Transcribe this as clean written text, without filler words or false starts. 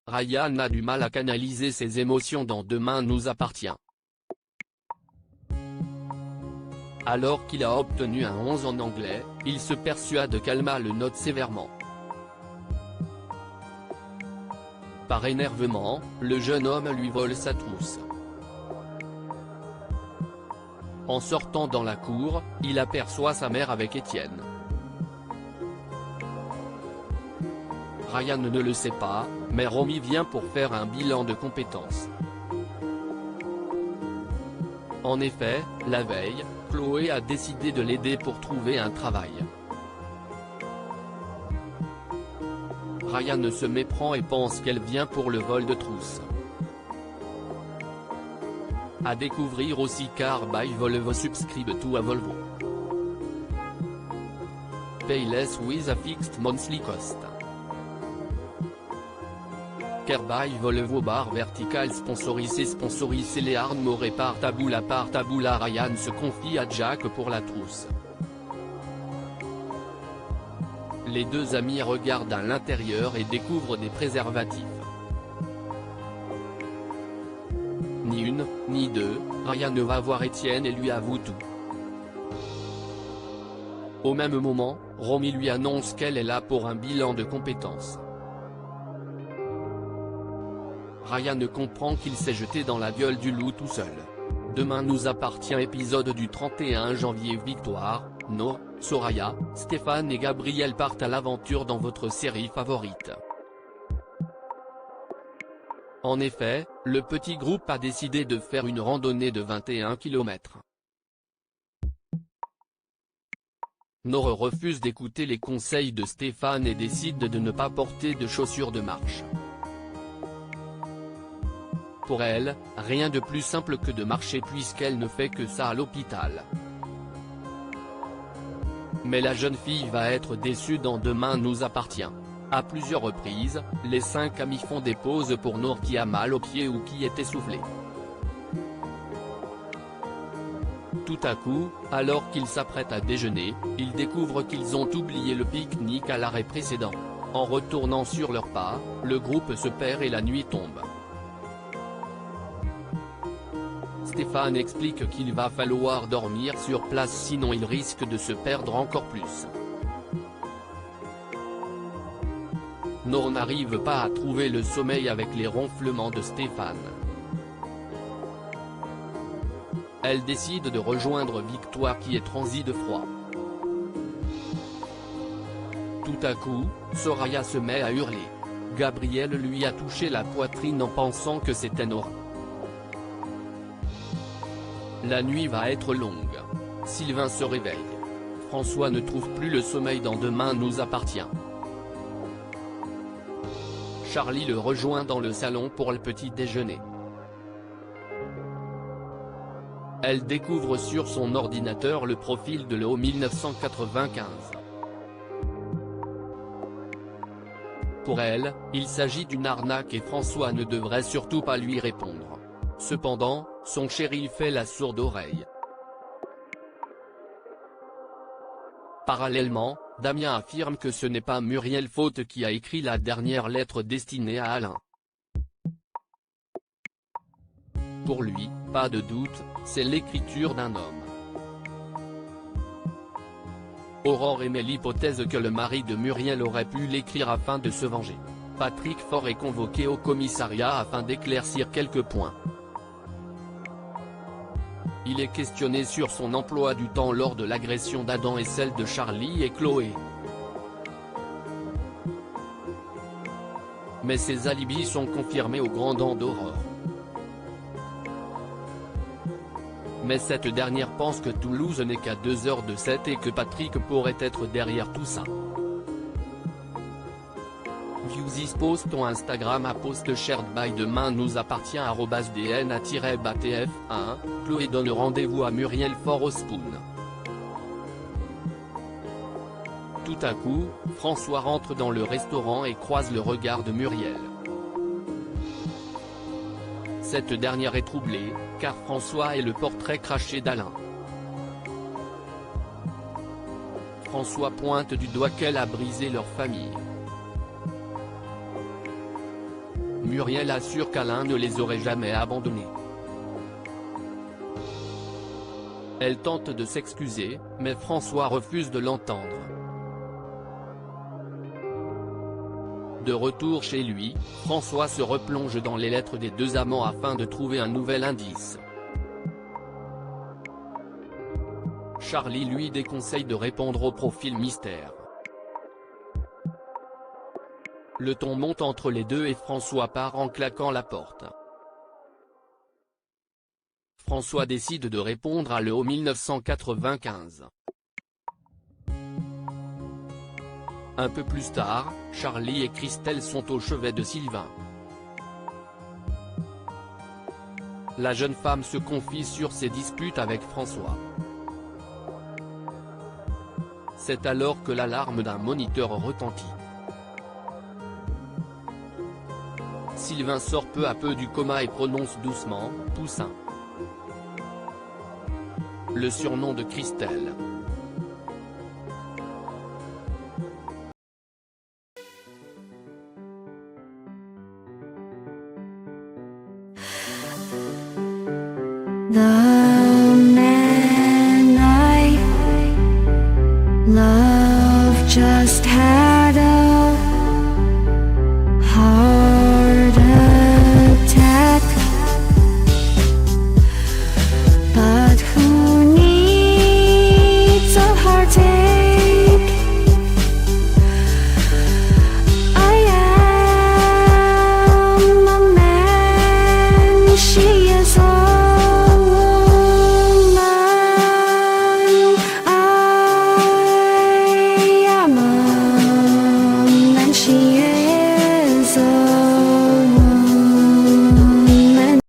Ryan a du mal à canaliser ses émotions dans Demain nous appartient. Alors qu'il a obtenu un 11 en anglais, il se persuade qu'Alma le note sévèrement. Par énervement, le jeune homme lui vole sa trousse. En sortant dans la cour, il aperçoit sa mère avec Étienne. Ryan ne le sait pas, mais Romy vient pour faire un bilan de compétences. En effet, la veille, Chloé a décidé de l'aider pour trouver un travail. Ryan se méprend et pense qu'elle vient pour le vol de trousse. À découvrir aussi car by Volvo subscribe to a Volvo. Pay less with a fixed monthly cost. Car by Volvo bar vertical sponsorisé les armes par Taboula Ryan se confie à Jack pour la trousse. Les deux amis regardent à l'intérieur et découvrent des préservatifs. Ni une, ni deux, Ryan va voir Étienne et lui avoue tout. Au même moment, Romy lui annonce qu'elle est là pour un bilan de compétences. Ryan comprend qu'il s'est jeté dans la gueule du loup tout seul. Demain nous appartient épisode du 31 janvier. Victoire, Noah, Soraya, Stéphane et Gabriel partent à l'aventure dans votre série favorite. En effet, le petit groupe a décidé de faire une randonnée de 21 km. Noah refuse d'écouter les conseils de Stéphane et décide de ne pas porter de chaussures de marche. Pour elle, rien de plus simple que de marcher puisqu'elle ne fait que ça à l'hôpital. Mais la jeune fille va être déçue dans Demain nous appartient. À plusieurs reprises, les 5 amis font des pauses pour Noah qui a mal aux pieds ou qui est essoufflé. Tout à coup, alors qu'ils s'apprêtent à déjeuner, ils découvrent qu'ils ont oublié le pique-nique à l'arrêt précédent. En retournant sur leurs pas, le groupe se perd et la nuit tombe. Stéphane explique qu'il va falloir dormir sur place sinon il risque de se perdre encore plus. Noah n'arrive pas à trouver le sommeil avec les ronflements de Stéphane. Elle décide de rejoindre Victoire qui est transie de froid. Tout à coup, Soraya se met à hurler. Gabriel lui a touché la poitrine en pensant que c'était Noah. La nuit va être longue. Sylvain se réveille. François ne trouve plus le sommeil dans Demain nous appartient. Charlie le rejoint dans le salon pour le petit déjeuner. Elle découvre sur son ordinateur le profil de Léo 1995. Pour elle, il s'agit d'une arnaque et François ne devrait surtout pas lui répondre. Cependant, son chéri fait la sourde oreille. Parallèlement, Damien affirme que ce n'est pas Muriel Faute qui a écrit la dernière lettre destinée à Alain. Pour lui, pas de doute, c'est l'écriture d'un homme. Aurore émet l'hypothèse que le mari de Muriel aurait pu l'écrire afin de se venger. Patrick Faure est convoqué au commissariat afin d'éclaircir quelques points. Il est questionné sur son emploi du temps lors de l'agression d'Adam et celle de Charlie et Chloé. Mais ses alibis sont confirmés au grand dam d'Aurore. Mais cette dernière pense que Toulouse n'est qu'à 2 heures de Sète et que Patrick pourrait être derrière tout ça. View this post on Instagram à post shared by Demain nous appartient @dna-batf1, Chloé donne rendez-vous à Muriel Faure au Spoon. Tout à coup, François rentre dans le restaurant et croise le regard de Muriel. Cette dernière est troublée, car François est le portrait craché d'Alain. François pointe du doigt qu'elle a brisé leur famille. Muriel assure qu'Alain ne les aurait jamais abandonnés. Elle tente de s'excuser, mais François refuse de l'entendre. De retour chez lui, François se replonge dans les lettres des deux amants afin de trouver un nouvel indice. Charlie lui déconseille de répondre au profil mystère. Le ton monte entre les deux et François part en claquant la porte. François décide de répondre à l'eau 1995. Un peu plus tard, Charlie et Christelle sont au chevet de Sylvain. La jeune femme se confie sur ses disputes avec François. C'est alors que l'alarme d'un moniteur retentit. Sylvain sort peu à peu du coma et prononce doucement « Poussin ». Le surnom de Christelle.